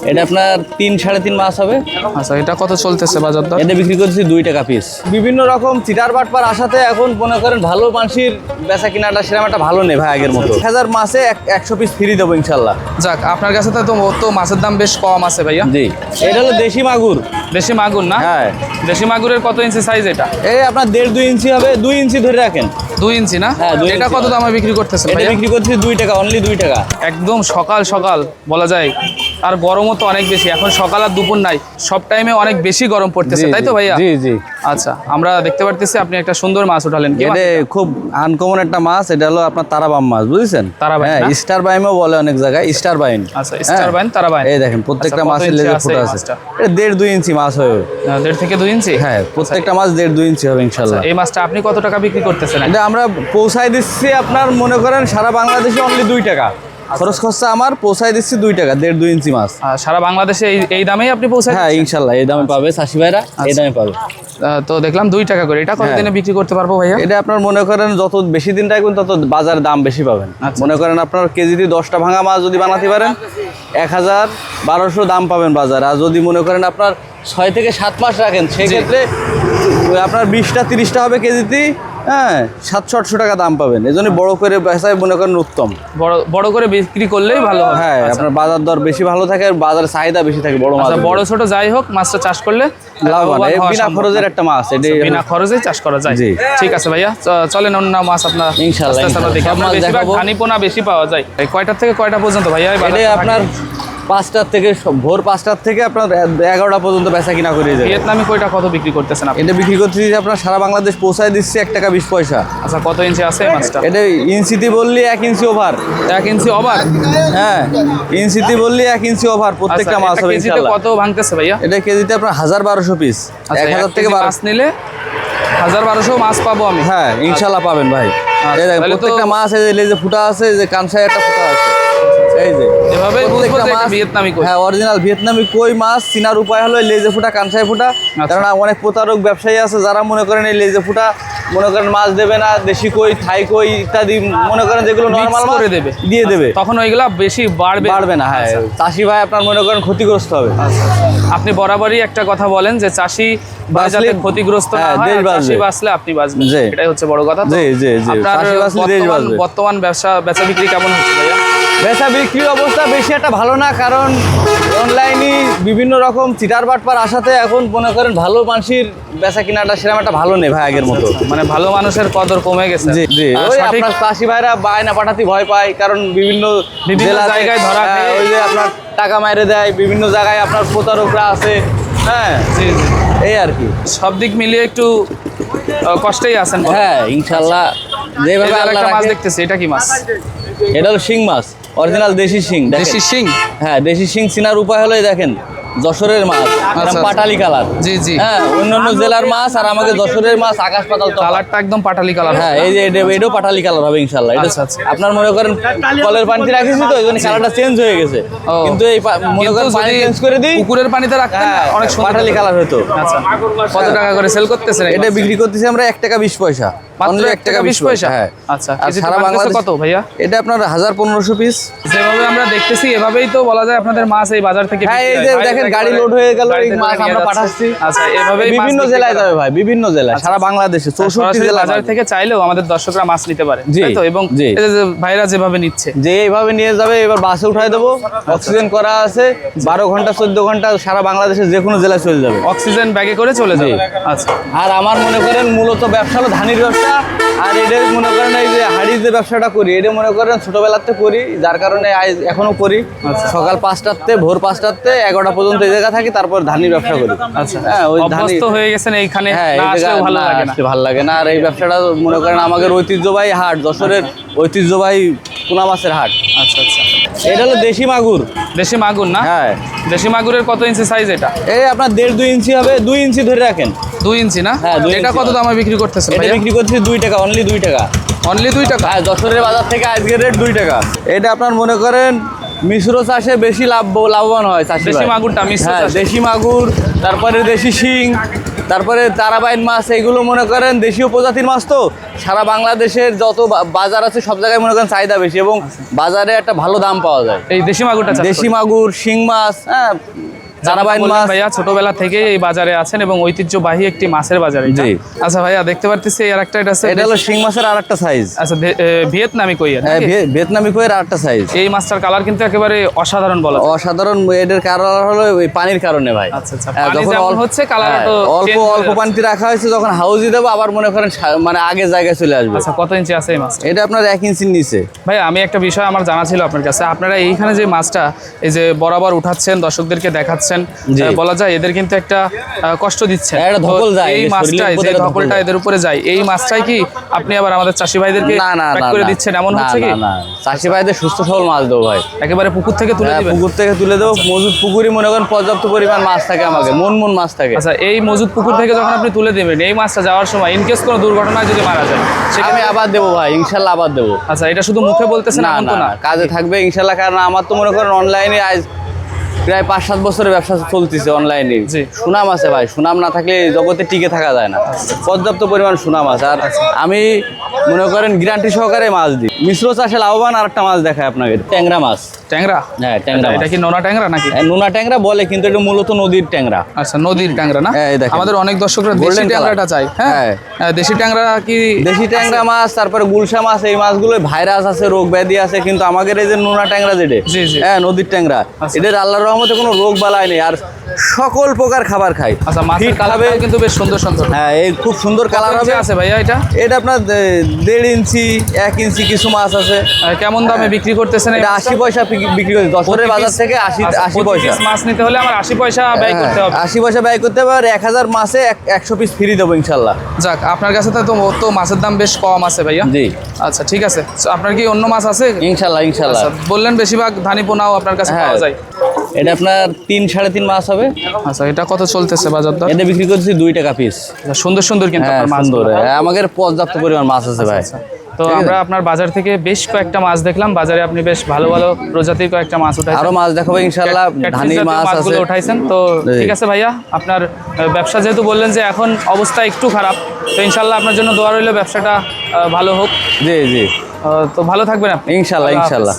এটা আপনার 3-3.5 মাস হবে। আচ্ছা, এটা কত চলতেছে বাজার দর? এটা বিক্রি করছি 2 টাকা পিস। বিভিন্ন রকম চিটার বাটপার আসাতে এখন মনে করেন ভালো মানুষের বেচা কিনাটা সেরকম একটা ভালো নেই ভাই আগের মতো। 1000 মাসে 100 পিস ফ্রি দেবো ইনশাল্লাহ। যাক, আপনার কাছে তো মাছের দাম বেশ কম আছে ভাইয়া। জি, এটা হলো দেশি মাগুর। দেশি মাগুর না? হ্যাঁ, দেশি মাগুরের কত ইঞ্চি সাইজ এটা? এই আপনার 1.5-2 ইঞ্চি হবে। 2 ইঞ্চি ধরে রাখেন। 2 ইঞ্চি না? হ্যাঁ, 2 এটা ইঞ্চি। কত দামে বিক্রি করতেছেন এটা ভাইয়া? বিক্রি করছি 2 টাকা, অনলি 2 টাকা। একদম সকাল সকাল বলা যায়, আর গরমও তো অনেক বেশি এখন, সকাল আর দুপুর নাই, সব টাইমে অনেক বেশি গরম পড়তেছে, তাই তো ভাইয়া? জি জি। আচ্ছা, আমরা দেখতে পারতেছি আপনি একটা সুন্দর মাছ উঠালেন। কি মাছ? এটা খুব আনকমন একটা মাছ। এটা হলো আপনার তারাবাম মাছ, বুঝছেন? তারাবাইন হ্যাঁ, না? স্টার বাইমও বলে অনেক জায়গায়, স্টার বাইন। আচ্ছা, স্টার বাইন, তারাবাইন। এই দেখেন প্রত্যেকটা আচ্ছা, কত মাছের ইঞ্চি লেজে আছে ফুটা এই আছে। মাছটা? এটা 1.5-2 ইঞ্চি মাছ হবে। 1.5 থেকে 2 ইঞ্চি? হ্যাঁ, প্রত্যেকটা মাছ 1.5-2 ইঞ্চি হবে ইনশাল্লাহ। এই মাছটা আপনি কত টাকা বিক্রি করতেছেন? এটা আমরা পৌঁছায় দিচ্ছি আপনার মনে করেন সারা বাংলাদেশে অনলি 2 টাকা। খরচ খরচা আমার পৌঁছায় দিচ্ছি 2 টাকা, 1.5-2 ইঞ্চি মাছ। সারা বাংলাদেশে এই দামেই আপনি পৌঁছায় হ্যাঁ দিচ্ছেন? ইনশাল্লাহ এই দামে পাবে চাষি ভাইরা, এই দামে পাবে। তো দেখলাম 2 টাকা করে। এটা কতদিনে বিক্রি করতে পারবো ভাইয়া? এটা আপনার মনে করেন যত বেশি দিন রাখবেন তত বাজারে দাম বেশি পাবেন। মনে করেন আপনার কেজিতে 10টা ভাঙা মাছ যদি বানাতে পারেন 1000-1200 দাম পাবেন বাজারে। আর যদি মনে করেন আপনার 6 থেকে 7 মাস রাখেন সেক্ষেত্রে আপনার 20টা-30টা হবে কেজিতে। হ্যাঁ, 700-800 টাকা দাম পাবেন। এই জন্য বড় করে বেচায় মনে করেন উত্তম। বড় করে বিক্রি করলেই ভালো হবে। হ্যাঁ, আপনার বাজার দর বেশি ভালো থাকে, বাজারে চাহিদা বেশি থাকে বড় মাছ। বড় ছোট যাই হোক, মাছটা চাষ করলে লাভবান। লাভবান হওয়া বিনা সম্ভব। খরচের একটা মাছ, এটাই বিনা খরচে চাষ করা যায়। জি। ঠিক আছে ভাইয়া, চলেন অন্য মাছ আপনার ইনশাআল্লাহ, আস্তে আস্তে আমরা দেখি। সব আপনার মাছ বেশিরভাগ দেখাবো। ধানিপোনা বেশি পাওয়া যায়। এই কয়টা থেকে কয়টা পর্যন্ত ভাইয়া এই বাজারটা এটা থাকে? আপনার 5টার থেকে ভোর 5টার থেকে আপনার 11টা পর্যন্ত বেচা কিনা করে যায়। ভিয়েতনামি কয়টা কত বিক্রি করতেছেন আপনি? এটা বিক্রি করতে আপনার সারা বাংলাদেশ পৌঁছায় দিচ্ছে 1 টাকা 20 পয়সা। আচ্ছা, কত ইঞ্চি আছে এই মাছটা? এটা ইঞ্চিতে বললি 1 ইঞ্চি ওভার। 1 ইঞ্চি ওভার? হ্যাঁ, ইঞ্চিতে বললি 1 ইঞ্চি ওভার প্রত্যেকটা মাছ হবে কেজিতে ইনশাআল্লাহ। কত ভাঙতেছে ভাইয়া? এটা কেজিতে আপনার 1000-1200 পিস। আচ্ছা, 1000 থেকে কেজি মাছ নিলে 1000-1200 মাছ পাবো আমি? হ্যাঁ ইনশাআল্লাহ পাবেন ভাই। এই দেখেন তাহলে তো- প্রত্যেকটা মাছ এই যে লেজে ফুটা আছে, এই যে কানসায় একটা ফুটা আছে। এই যে এভাবেই বুঝবো প্রত্যেকটা যে এটা মাছ ভিয়েতনামি কই। হ্যাঁ, অরিজিনাল ভিয়েতনামি কই মাছ চিনার উপায় হলো এই লেজে ফুটা, কানসায় ফুটা। কারণ অনেক প্রতারক ব্যবসায়ী আছে যারা মনে করেন এই লেজে ফুটা মনে করেন মাছ দেবে না, দেশি কই, থাই কই ইত্যাদি মনে করেন যেগুলো Mix নরমাল করে দেবে। দিয়ে দেবে, তখন ওইগুলা বেশি বাড়বে না। হ্যাঁ, চাষি ভাই আপনার মনে করেন ক্ষতিগ্রস্ত হবে। আপনি বরাবরই একটা কথা বলেন যে চাষি ভাই যাতে বাঁচলে- ক্ষতিগ্রস্ত না হ্যাঁ, হয়, দেশ আর চাষি বাঁচবে। বাঁচলে আপনি বাঁচবেন, জি। এটাই হচ্ছে বড় কথা। তো জি জি জি, আপনার চাষি বাঁচলে দেশ বাঁচবে। বর্তমান বেচা বিক্রি কেমন হচ্ছে ভাইয়া? বেচা বিক্রির অবস্থা বেশি একটা ভালো না, কারণ অনলাইনে বিভিন্ন রকম চিটার বাটপার আসাতে এখন মনে করেন ভালো মানুষের বেচা কিনাটা সেরকম একটা ভালো নেই ভাই আগের মতো। মানে ভালো মানুষের কদর কমে গেছে। জি জি, আর ওই সঠিক- আপনার চাষি ভাইরা বায়না পাঠাতে ভয় পায়, কারণ বিভিন্ন জেলাতে- জায়গায় ধরা হ্যাঁ, খেয়ে- ওই যে আপনার টাকা মাইরে দেয়, বিভিন্ন জায়গায় আপনার প্রতারকরা আছে। হ্যাঁ, জি জি, এই আর কি। সব দিক মিলিয়ে একটু কষ্টেই আছেন। হ্যাঁ ইনশাল্লাহ, যেভাবে একটা আল্লাহ মাছ রাখে। দেখতেছি, এটা কি মাছ? এটা হলো শিং মাছ, অরিজিনাল দেশি শিং। দেখেন। দেশি শিং? হ্যাঁ, দেশি শিং চিনার উপায় হলো এই দেখেন যশোরের মাছ, আচ্ছা। পাটালি কালার। জি জি, হ্যাঁ, অন্যান্য জেলার মাছ আর আমাকে যশোরের মাছ আকাশ পাতাল তফাৎ। কালারটা একদম পাটালি কালার। হ্যাঁ, এই যে এটাও পাটালি কালার হবে ইনশাল্লাহ। এটা আচ্ছা, আচ্ছা। আপনার মনে করেন কলের পানিতে রাখিছি তো এই জন্য কালারটা চেঞ্জ হয়ে গেছে। ও। কিন্তু এই মনে করেন কিন্তু পানি যদি চেঞ্জ করে দিই, পুকুরের পানিতে রাখতেন হ্যাঁ অনেক সুন্দর পাটালি হতো। কালার হতো। আচ্ছা, কত টাকা করে সেল করতেছেন এই এটা মাছ? বিক্রি করতেছি আমরা 1 টাকা 20 পয়সা। মাত্র Only 1 টাকা 20 পয়সা? হ্যাঁ। আচ্ছা, আর কেজিতে সারা ভাঙতেছে বাংলাদেশ কত ভাইয়া? এটা আপনার 1000-1500 পিস। যেভাবে আমরা দেখতেছি এভাবেই তো বলা যায় আপনাদের মাছ এই বাজার থেকে হ্যাঁ, এই বিক্রি যে হয়। দেখেন বাইরে গাড়ি থেকে লোড হয়ে গেল, এই গাড়িতে মাছ করে আমরা নিয়ে পাঠাচ্ছি। যাচ্ছে। আচ্ছা, এভাবেই মাছ বিভিন্ন বিক্রি জেলায় করা যাবে ভাই, বিভিন্ন জেলায়, সারা বাংলাদেশে 64 সরাসরি জেলা বাজার থেকে চাইলেও আমাদের দর্শকরা মাছ নিতে পারে, জি, তাই তো? এবং জি। এই যে ভাইরা যেভাবে নিচ্ছে, যে এইভাবে নিয়ে যাবে, এবার বাসে উঠাই দেবো, অক্সিজেন করা আছে, 12 ঘন্টা 14 ঘন্টা সারা বাংলাদেশের যে কোনো জেলায় চলে যাবে। অক্সিজেন ব্যাগে করে চলে যাবে। আচ্ছা, আর আমার মনে করেন মূলত ব্যবসা হলো ধানের ব্যবসা। আর এটা মনে করেন এই যে হাড়ির যে ব্যবসাটা করি, এটা মনে করেন ছোটবেলাতে করি, যার কারণে এখনো করি। সকাল 5টাতে, ভোর 5টাতে 11টা পর্যন্ত এই জায়গা থাকি, তারপর ধানের ব্যবসা করি। আচ্ছা, হ্যাঁ, ওই ধানি অভ্যস্ত হয়ে গেছেন এইখানে, হ্যাঁ, না এই আসলেও জায়গা ভালো না লাগে না। আসতে ভালো লাগে না। আর এই ব্যবসাটা মনে করেন আমাদের ঐতিহ্যবাহী হাট, যশোরের ঐতিহ্যবাহী পোনা মাছের হাট। আচ্ছা আচ্ছা, এটা হলো দেশি মাগুর। দেশি মাগুর না? হ্যাঁ, দেশি মাগুরের কত ইঞ্চি সাইজ এটা? এই আপনার 1.5-2 ইঞ্চি হবে। 2 ইঞ্চি ধরে রাখেন। 2 ইঞ্চি না? হ্যাঁ, 2 এটা ইঞ্চি। কত দামে বিক্রি করতেছেন এটা ভাইয়া? বিক্রি করছি 2 টাকা, অনলি 2 টাকা। অনলি 2 টাকা? হ্যাঁ, যশোরের বাজার থেকে আজকের রেট 2 টাকা। এটা আপনার মনে করেন মিশ্র চাষে বেশি লাভবান হয় চাষি দেশি ভাই। মাগুরটা মিশ্র হ্যাঁ, চাষে? দেশি মাগুর, তারপরে দেশি শিং, তারপরে তারাবাইন মাছ, এইগুলো মনে করেন দেশীয় প্রজাতির মাছ, তো সারা বাংলাদেশের যত বাজার আছে সব জায়গায় মনে করেন চাহিদা বেশি এবং বাজারে একটা ভালো দাম পাওয়া যায়। এই দেশি মাগুরটা চাষ দেশি করেন? মাগুর, শিং মাছ, হ্যাঁ, তারাবাইন বললেন মাছ। ভাইয়া ছোটবেলা থেকেই এই বাজারে আছেন এবং ঐতিহ্যবাহী একটি মাছের বাজার এটা। জি। আচ্ছা ভাইয়া দেখতে পারতেছি আর একটা এটা আছে, এটা হলো শিং মাছের আর একটা সাইজ। আচ্ছা ভিয়েতনামি কই হ্যাঁ, ভিয়েতনামি কইয়ের আর একটা সাইজ। এই মাছটার কালার কিন্তু একেবারে অসাধারণ বলা যায়। অসাধারণ, এটার কারণ হলো ওই পানির কারণে ভাই। আচ্ছা আচ্ছা, হ্যাঁ, পানি যখন যেমন অল্প হচ্ছে কালার হ্যাঁ, তো অল্প অল্প পানিতে রাখা হয়েছে, যখন হাউজি দেবো আবার মনে করেন মানে আগের জায়গায় চলে আসবে। আচ্ছা কত ইঞ্চি আছে এই মাছ? এটা আপনার 1 ইঞ্চির নিচে। ভাই আমি একটা বিষয় আমার জানা ছিল আপনার কাছে, আপনারা এইখানে যে মাছটা এই যে বরাবর উঠাচ্ছেন দর্শকদেরকে দেখাচ্ছেন, জি। বলা যায় এদের কিন্তু একটা কষ্ট দিচ্ছেন। একটা ধকল যায়, এই এদের মাছটাই শরীরের উপরে যে একটা ধকল ধকলটা যায়। এদের উপরে যায়, এই মাছটাই কি আপনি আবার আমাদের চাষি ভাইদেরকে না না প্যাক না করে না। দিচ্ছেন এমন না, হচ্ছে কি? না, না, চাষি ভাইদের সুস্থ সবল মাছ দেবো ভাই। একেবারে পুকুর থেকে তুলে হ্যাঁ, দিবেন? পুকুর থেকে তুলে দেবো। মজুদ পুকুরই মনে করেন পর্যাপ্ত পরিমাণ মাছ থাকে, আমাকে মন মাছ থাকে। আচ্ছা এই মজুদ পুকুর থেকে যখন আপনি তুলে দেবেন এই মাছটা যাওয়ার সময় ইনকেস কোনো দুর্ঘটনায় যদি মারা যায় সেটা আমি আবার দেবো ভাই, ইনশাল্লাহ আবার দেবো। আচ্ছা এটা শুধু মুখে বলতেছেন না এমন না তো না, না? কাজে থাকবে ইনশাল্লাহ। কারণ আমার তো মনে করেন অনলাইনে আজ প্রায় 5-7 বছরের ব্যবসা চলতেছে অনলাইনে। জি। সুনাম আছে ভাই, সুনাম না থাকলে এই জগতে টিকে থাকা যায় না। পর্যাপ্ত পরিমাণ সুনাম আছে। আর আমি মনে করেন গ্যারান্টি সহকারে মাছ দিই। মিশ্র চাষে লাভবান আর একটা মাছ দেখায় আপনাকে, ট্যাংরা মাছ। ট্যাংরা? হ্যাঁ, ট্যাংরা এটা মাছ। কি নোনা ট্যাংরা নাকি? হ্যাঁ, নোনা ট্যাংরা বলে, কিন্তু এটা মূলত নদীর ট্যাংরা। আচ্ছা নদীর ট্যাংরা না? হ্যাঁ, এই দেখেন। আমাদের অনেক দর্শকরা দেশি Golden ট্যাংরাটা color। চাই। হ্যাঁ দেশি ট্যাংরা কি? দেশি ট্যাংরা মাছ, তারপরে গুলশা মাছ, এই মাছগুলো ভাইরাস আছে, রোগ ব্যাধি আছে, কিন্তু আমাদের এই যে নোনা ট্যাংরা যেটা, জি, জি। হ্যাঁ, নদীর ট্যাংরা, আচ্ছা। এদের আল্লাহর রহমতে কোনো রোগ বালাই নেই, আর সকল প্রকার খাবার খায়। আচ্ছা মাছের ফিট কালার খাবে। কিন্তু বেশ সুন্দর সুন্দর। হ্যাঁ, এই খুব সুন্দর কালার কত হবে। ইঞ্চি আছে ভাইয়া এটা? এটা আপনার 1.5 ইঞ্চি, 1 ইঞ্চি কিছু মাছ আছে। কেমন দামে বিক্রি করতেছেন এই এটা মাছটা? 80 পয়সা বিক্রি করে, দশরের বাজার থেকে 80 আচ্ছা, 80 প্রতি পয়সা। piece মাছ নিতে হলে আমার 80 পয়সা ব্যয় করতে হবে। 80 পয়সা ব্যয় করতে হবে, আর 1000 মাসে 100 পিস ফ্রি দেবো ইনশাল্লাহ। যাক আপনার কাছে তো মাছের দাম বেশ কম আছে ভাইয়া। জি, আচ্ছা ঠিক আছে। So, আপনার কি অন্য মাছ আছে? ইনশাল্লাহ ইনশাল্লাহ। আচ্ছা বললেন বেশিরভাগ ধানি পোনাও আপনার কাছে হ্যাঁ, পাওয়া যায়। এটা আপনার 3-3.5 মাস হবে। আচ্ছা এটা কত চলতেছে বাজার দর? এটা বিক্রি করছি 2 টাকা পিস। আচ্ছা, সুন্দর সুন্দর কিন্তু হ্যাঁ, আপনার মাছ। সুন্দর। হ্যাঁ, আমাদের পর্যাপ্ত পরিমাণ মাছ আছে ভাই। তো আমরা আপনার বাজার থেকে বেশ কয়েকটা মাছ দেখলাম, বাজারে আপনি বেশ ভালো ভালো প্রজাতির কয়েকটা মাছ উঠাইছেন। আরো মাছ দেখাবো ইনশাল্লাহ, ক্যাটফিশ ধানি জাতীয় মাছ আছে। মাছগুলো উঠাইছেন তো। জি। ঠিক আছে ভাইয়া, আপনার ব্যবসা যেহেতু বললেন যে এখন অবস্থা একটু খারাপ, তো ইনশাল্লাহ আপনার জন্য দোয়া রইল ব্যবসাটা ভালো হোক। জি জি, তো ভালো থাকবেন আপনি। ইনশাল্লাহ আল্লাহ হাফেজ। ইনশাল্লাহ।